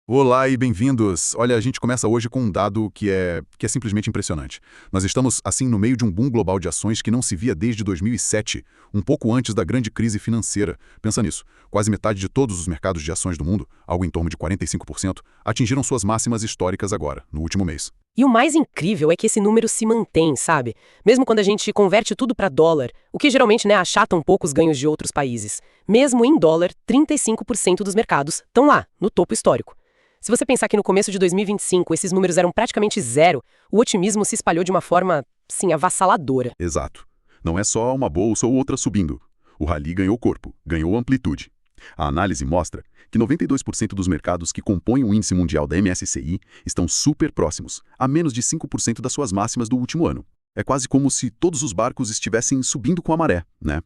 Olá e bem-vindos! Olha, a gente começa hoje com um dado que é simplesmente impressionante. Nós estamos, assim, no meio de um boom global de ações que não se via desde 2007, um pouco antes da grande crise financeira. Pensa nisso, quase metade de todos os mercados de ações do mundo, algo em torno de 45%, atingiram suas máximas históricas agora, no último mês. E o mais incrível é que esse número se mantém, sabe? Mesmo quando a gente converte tudo para dólar, o que geralmente achata um pouco os ganhos de outros países. Mesmo em dólar, 35% dos mercados estão lá, no topo histórico. Se você pensar que no começo de 2025 esses números eram praticamente zero, o otimismo se espalhou de uma forma, sim, avassaladora. Exato. Não é só uma bolsa ou outra subindo. O rally ganhou corpo, ganhou amplitude. A análise mostra que 92% dos mercados que compõem o índice mundial da MSCI estão super próximos, a menos de 5% das suas máximas do último ano. É quase como se todos os barcos estivessem subindo com a maré, né?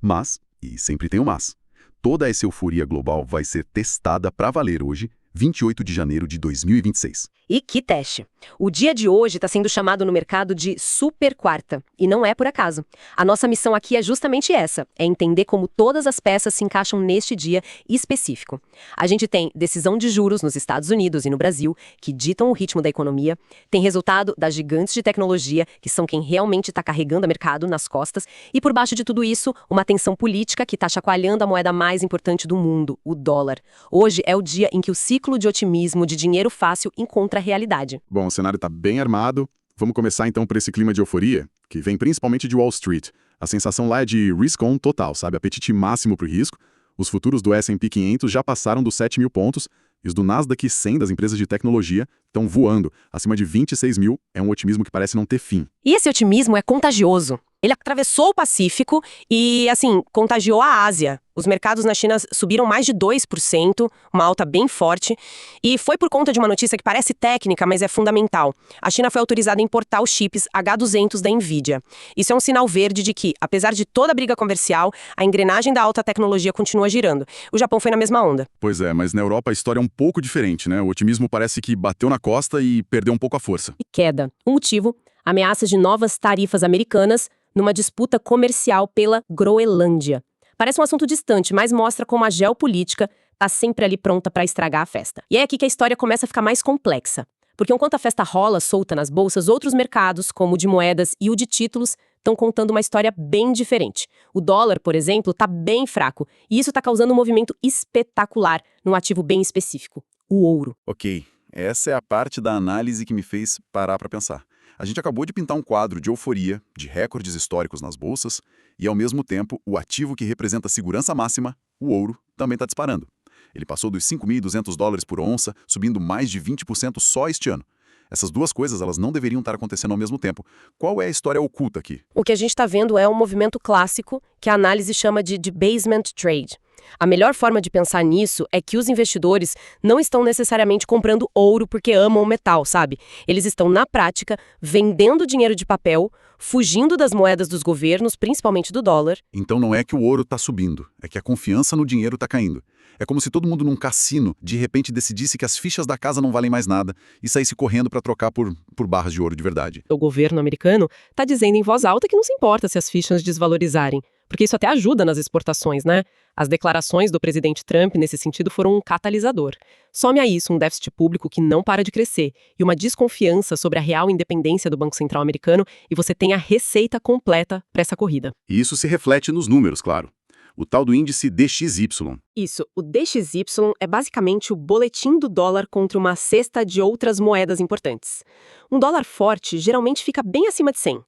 Mas, e sempre tem um mas, toda essa euforia global vai ser testada para valer hoje, 28 de janeiro de 2026. E que teste! O dia de hoje está sendo chamado no mercado de super quarta, e não é por acaso. A nossa missão aqui é justamente essa, é entender como todas as peças se encaixam neste dia específico. A gente tem decisão de juros nos Estados Unidos e no Brasil, que ditam o ritmo da economia, tem resultado das gigantes de tecnologia, que são quem realmente está carregando o mercado nas costas, e por baixo de tudo isso, uma tensão política que está chacoalhando a moeda mais importante do mundo, o dólar. Hoje é o dia em que o ciclo de otimismo de dinheiro fácil encontra a realidade. Bom, o cenário está bem armado. Vamos começar então por esse clima de euforia, que vem principalmente de Wall Street. A sensação lá é de risk-on total, sabe? Apetite máximo para o risco. Os futuros do S&P 500 já passaram dos 7.000 pontos, e os do Nasdaq 100 das empresas de tecnologia estão voando. Acima de 26 mil, é um otimismo que parece não ter fim. E esse otimismo é contagioso. Ele atravessou o Pacífico e, assim, contagiou a Ásia. Os mercados na China subiram mais de 2%, uma alta bem forte. E foi por conta de uma notícia que parece técnica, mas é fundamental. A China foi autorizada a importar os chips H200 da NVIDIA. Isso é um sinal verde de que, apesar de toda a briga comercial, a engrenagem da alta tecnologia continua girando. O Japão foi na mesma onda. Pois é, mas na Europa a história é um pouco diferente, né? O otimismo parece que bateu na costa e perdeu um pouco a força. E queda. O motivo? Ameaças de novas tarifas americanas numa disputa comercial pela Groenlândia. Parece um assunto distante, mas mostra como a geopolítica está sempre ali pronta para estragar a festa. E é aqui que a história começa a ficar mais complexa. Porque enquanto a festa rola solta nas bolsas, outros mercados, como o de moedas e o de títulos, estão contando uma história bem diferente. O dólar, por exemplo, está bem fraco, e isso está causando um movimento espetacular num ativo bem específico, o ouro. Ok, essa é a parte da análise que me fez parar para pensar. A gente acabou de pintar um quadro de euforia, de recordes históricos nas bolsas, e ao mesmo tempo, o ativo que representa segurança máxima, o ouro, também está disparando. Ele passou dos $5.200 por onça, subindo mais de 20% só este ano. Essas duas coisas, elas não deveriam estar acontecendo ao mesmo tempo. Qual é a história oculta aqui? O que a gente está vendo é um movimento clássico que a análise chama de debasement trade. A melhor forma de pensar nisso é que os investidores não estão necessariamente comprando ouro porque amam o metal, sabe? Eles estão, na prática, vendendo dinheiro de papel, fugindo das moedas dos governos, principalmente do dólar. Então não é que o ouro está subindo, é que a confiança no dinheiro está caindo. É como se todo mundo num cassino, de repente, decidisse que as fichas da casa não valem mais nada e saísse correndo para trocar por barras de ouro de verdade. O governo americano está dizendo em voz alta que não se importa se as fichas desvalorizarem, porque isso até ajuda nas exportações, né? As declarações do presidente Trump nesse sentido foram um catalisador. Some a isso um déficit público que não para de crescer e uma desconfiança sobre a real independência do Banco Central americano, e você tem a receita completa para essa corrida. E isso se reflete nos números, claro. O tal do índice DXY. Isso, o DXY é basicamente o boletim do dólar contra uma cesta de outras moedas importantes. Um dólar forte geralmente fica bem acima de 100.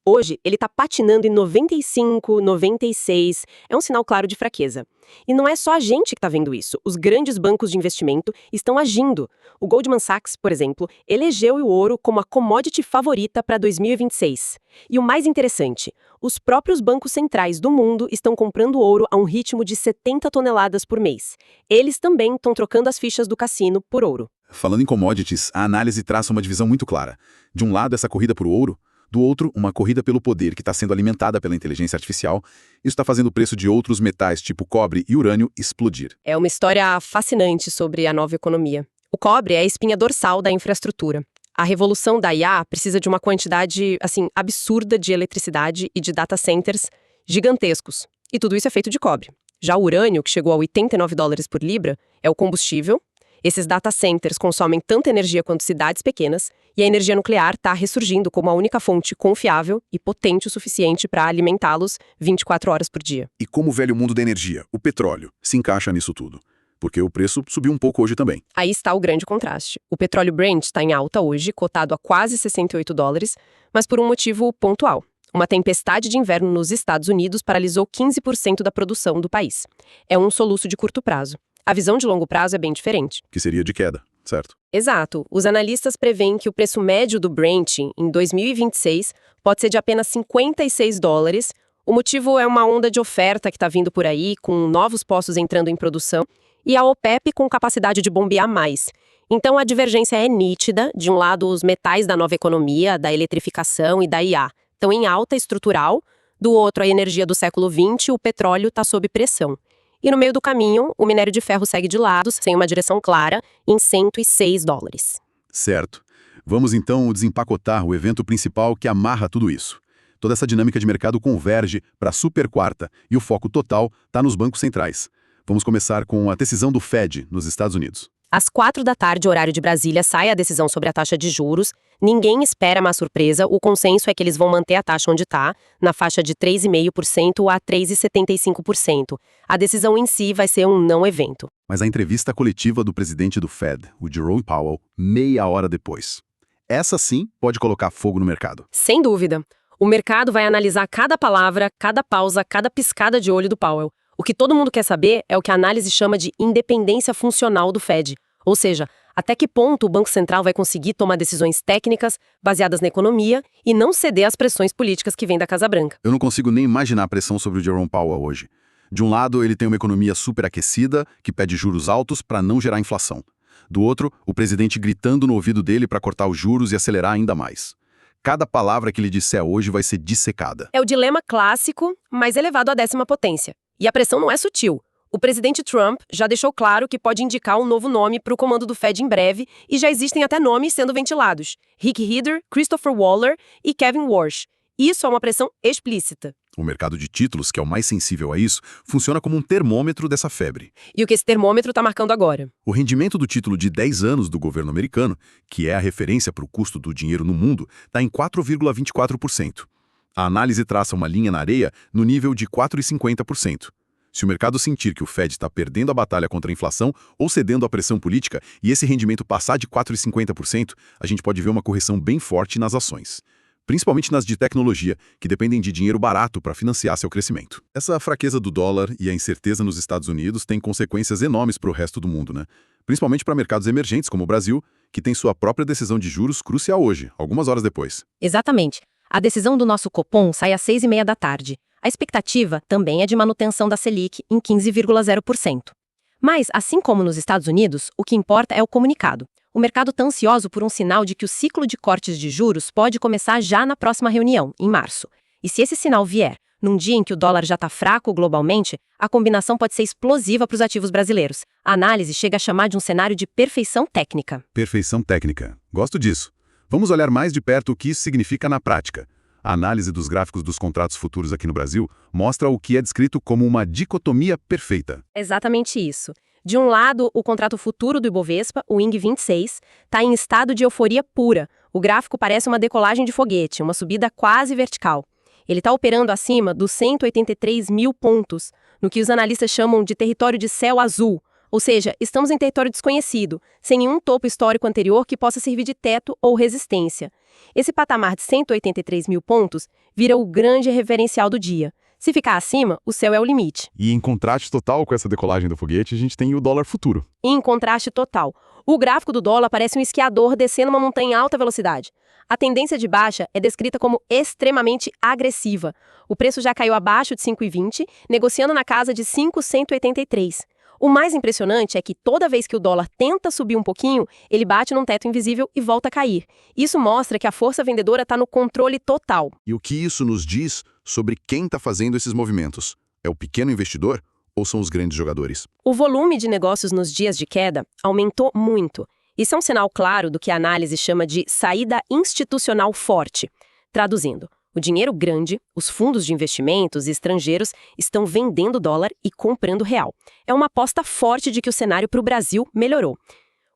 Hoje, ele está patinando em 95, 96, é um sinal claro de fraqueza. E não é só a gente que está vendo isso, os grandes bancos de investimento estão agindo. O Goldman Sachs, por exemplo, elegeu o ouro como a commodity favorita para 2026. E o mais interessante, os próprios bancos centrais do mundo estão comprando ouro a um ritmo de 70 toneladas por mês. Eles também estão trocando as fichas do cassino por ouro. Falando em commodities, a análise traça uma divisão muito clara. De um lado, essa corrida por ouro, do outro, uma corrida pelo poder que está sendo alimentada pela inteligência artificial. Isso está fazendo o preço de outros metais, tipo cobre e urânio, explodir. É uma história fascinante sobre a nova economia. O cobre é a espinha dorsal da infraestrutura. A revolução da IA precisa de uma quantidade, absurda de eletricidade e de data centers gigantescos. E tudo isso é feito de cobre. Já o urânio, que chegou a $89 por libra, é o combustível. Esses data centers consomem tanta energia quanto cidades pequenas, e a energia nuclear está ressurgindo como a única fonte confiável e potente o suficiente para alimentá-los 24 horas por dia. E como o velho mundo da energia, o petróleo, se encaixa nisso tudo? Porque o preço subiu um pouco hoje também. Aí está o grande contraste. O petróleo Brent está em alta hoje, cotado a quase $68, mas por um motivo pontual. Uma tempestade de inverno nos Estados Unidos paralisou 15% da produção do país. É um soluço de curto prazo. A visão de longo prazo é bem diferente. Que seria de queda, certo? Exato. Os analistas preveem que o preço médio do Brent em 2026 pode ser de apenas $56. O motivo é uma onda de oferta que está vindo por aí, com novos poços entrando em produção, e a OPEP com capacidade de bombear mais. Então a divergência é nítida. De um lado, os metais da nova economia, da eletrificação e da IA estão em alta estrutural. Do outro, a energia do século XX, o petróleo está sob pressão. E no meio do caminho, o minério de ferro segue de lado, sem uma direção clara, em $106. Certo. Vamos então desempacotar o evento principal que amarra tudo isso. Toda essa dinâmica de mercado converge para a super quarta e o foco total está nos bancos centrais. Vamos começar com a decisão do Fed nos Estados Unidos. Às 4 da tarde, horário de Brasília, sai a decisão sobre a taxa de juros. Ninguém espera uma surpresa. O consenso é que eles vão manter a taxa onde está, na faixa de 3,5% a 3,75%. A decisão em si vai ser um não evento. Mas a entrevista coletiva do presidente do Fed, o Jerome Powell, meia hora depois. Essa sim pode colocar fogo no mercado. Sem dúvida. O mercado vai analisar cada palavra, cada pausa, cada piscada de olho do Powell. O que todo mundo quer saber é o que a análise chama de independência funcional do Fed. Ou seja, até que ponto o Banco Central vai conseguir tomar decisões técnicas, baseadas na economia, e não ceder às pressões políticas que vêm da Casa Branca. Eu não consigo nem imaginar a pressão sobre o Jerome Powell hoje. De um lado, ele tem uma economia superaquecida, que pede juros altos para não gerar inflação. Do outro, o presidente gritando no ouvido dele para cortar os juros e acelerar ainda mais. Cada palavra que ele disser hoje vai ser dissecada. É o dilema clássico, mas elevado à 10ª potência. E a pressão não é sutil. O presidente Trump já deixou claro que pode indicar um novo nome para o comando do Fed em breve, e já existem até nomes sendo ventilados: Rick Rieder, Christopher Waller e Kevin Warsh. Isso é uma pressão explícita. O mercado de títulos, que é o mais sensível a isso, funciona como um termômetro dessa febre. E o que esse termômetro está marcando agora? O rendimento do título de 10 anos do governo americano, que é a referência para o custo do dinheiro no mundo, está em 4,24%. A análise traça uma linha na areia no nível de 4,50%. Se o mercado sentir que o Fed está perdendo a batalha contra a inflação ou cedendo à pressão política e esse rendimento passar de 4,50%, a gente pode ver uma correção bem forte nas ações. Principalmente nas de tecnologia, que dependem de dinheiro barato para financiar seu crescimento. Essa fraqueza do dólar e a incerteza nos Estados Unidos tem consequências enormes para o resto do mundo, né? Principalmente para mercados emergentes como o Brasil, que tem sua própria decisão de juros crucial hoje, algumas horas depois. Exatamente. A decisão do nosso Copom sai às 6h30 da tarde. A expectativa também é de manutenção da Selic em 15,0%. Mas, assim como nos Estados Unidos, o que importa é o comunicado. O mercado está ansioso por um sinal de que o ciclo de cortes de juros pode começar já na próxima reunião, em março. E se esse sinal vier num dia em que o dólar já está fraco globalmente, a combinação pode ser explosiva para os ativos brasileiros. A análise chega a chamar de um cenário de perfeição técnica. Perfeição técnica. Gosto disso. Vamos olhar mais de perto o que isso significa na prática. A análise dos gráficos dos contratos futuros aqui no Brasil mostra o que é descrito como uma dicotomia perfeita. Exatamente isso. De um lado, o contrato futuro do Ibovespa, o ING26, está em estado de euforia pura. O gráfico parece uma decolagem de foguete, uma subida quase vertical. Ele está operando acima dos 183 mil pontos, no que os analistas chamam de território de céu azul. Ou seja, estamos em território desconhecido, sem nenhum topo histórico anterior que possa servir de teto ou resistência. Esse patamar de 183 mil pontos vira o grande referencial do dia. Se ficar acima, o céu é o limite. E em contraste total com essa decolagem do foguete, a gente tem o dólar futuro. Em contraste total, o gráfico do dólar parece um esquiador descendo uma montanha em alta velocidade. A tendência de baixa é descrita como extremamente agressiva. O preço já caiu abaixo de 5,20, negociando na casa de 5,183. O mais impressionante é que toda vez que o dólar tenta subir um pouquinho, ele bate num teto invisível e volta a cair. Isso mostra que a força vendedora está no controle total. E o que isso nos diz sobre quem está fazendo esses movimentos? É o pequeno investidor ou são os grandes jogadores? O volume de negócios nos dias de queda aumentou muito. Isso é um sinal claro do que a análise chama de saída institucional forte. Traduzindo, o dinheiro grande, os fundos de investimentos e estrangeiros estão vendendo dólar e comprando real. É uma aposta forte de que o cenário para o Brasil melhorou.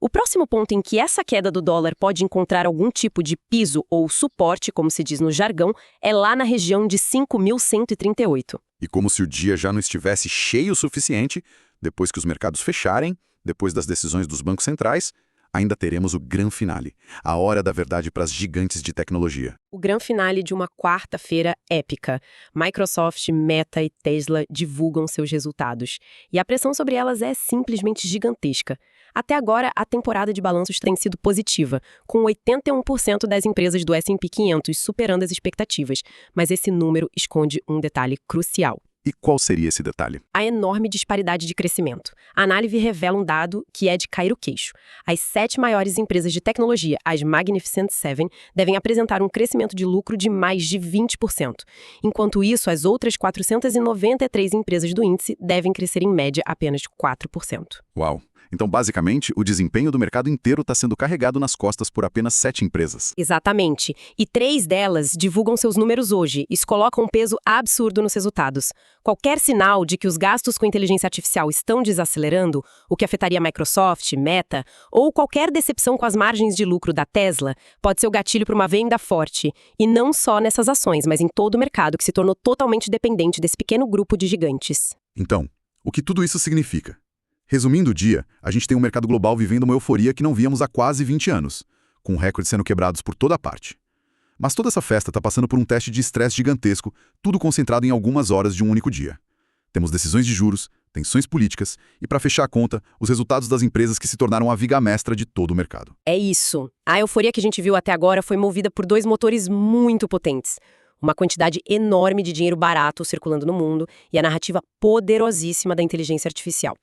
O próximo ponto em que essa queda do dólar pode encontrar algum tipo de piso ou suporte, como se diz no jargão, é lá na região de 5.138. E como se o dia já não estivesse cheio o suficiente, depois que os mercados fecharem, depois das decisões dos bancos centrais, ainda teremos o gran finale, a hora da verdade para as gigantes de tecnologia. O gran finale de uma quarta-feira épica. Microsoft, Meta e Tesla divulgam seus resultados. E a pressão sobre elas é simplesmente gigantesca. Até agora, a temporada de balanços tem sido positiva, com 81% das empresas do S&P 500 superando as expectativas. Mas esse número esconde um detalhe crucial. E qual seria esse detalhe? A enorme disparidade de crescimento. A análise revela um dado que é de cair o queixo. As 7 maiores empresas de tecnologia, as Magnificent Seven, devem apresentar um crescimento de lucro de mais de 20%. Enquanto isso, as outras 493 empresas do índice devem crescer em média apenas 4%. Uau! Então, basicamente, o desempenho do mercado inteiro está sendo carregado nas costas por apenas 7 empresas. Exatamente. E 3 delas divulgam seus números hoje. Isso coloca um peso absurdo nos resultados. Qualquer sinal de que os gastos com inteligência artificial estão desacelerando, o que afetaria a Microsoft, Meta, ou qualquer decepção com as margens de lucro da Tesla, pode ser o gatilho para uma venda forte. E não só nessas ações, mas em todo o mercado que se tornou totalmente dependente desse pequeno grupo de gigantes. Então, o que tudo isso significa? Resumindo o dia, a gente tem um mercado global vivendo uma euforia que não víamos há quase 20 anos, com recordes sendo quebrados por toda parte. Mas toda essa festa está passando por um teste de estresse gigantesco, tudo concentrado em algumas horas de um único dia. Temos decisões de juros, tensões políticas e, para fechar a conta, os resultados das empresas que se tornaram a viga mestra de todo o mercado. É isso. A euforia que a gente viu até agora foi movida por 2 motores muito potentes. Uma quantidade enorme de dinheiro barato circulando no mundo e a narrativa poderosíssima da inteligência artificial.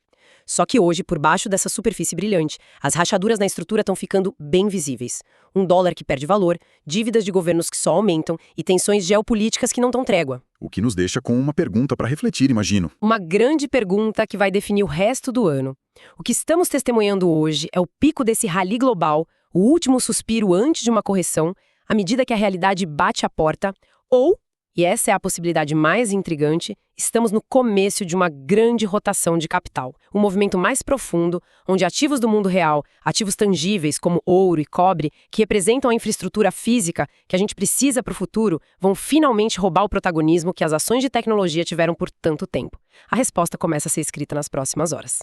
Só que hoje, por baixo dessa superfície brilhante, as rachaduras na estrutura estão ficando bem visíveis. Um dólar que perde valor, dívidas de governos que só aumentam e tensões geopolíticas que não dão trégua. O que nos deixa com uma pergunta para refletir, imagino. Uma grande pergunta que vai definir o resto do ano. O que estamos testemunhando hoje é o pico desse rally global, o último suspiro antes de uma correção, à medida que a realidade bate a porta, ou, e essa é a possibilidade mais intrigante, estamos no começo de uma grande rotação de capital. Um movimento mais profundo, onde ativos do mundo real, ativos tangíveis como ouro e cobre, que representam a infraestrutura física que a gente precisa para o futuro, vão finalmente roubar o protagonismo que as ações de tecnologia tiveram por tanto tempo. A resposta começa a ser escrita nas próximas horas.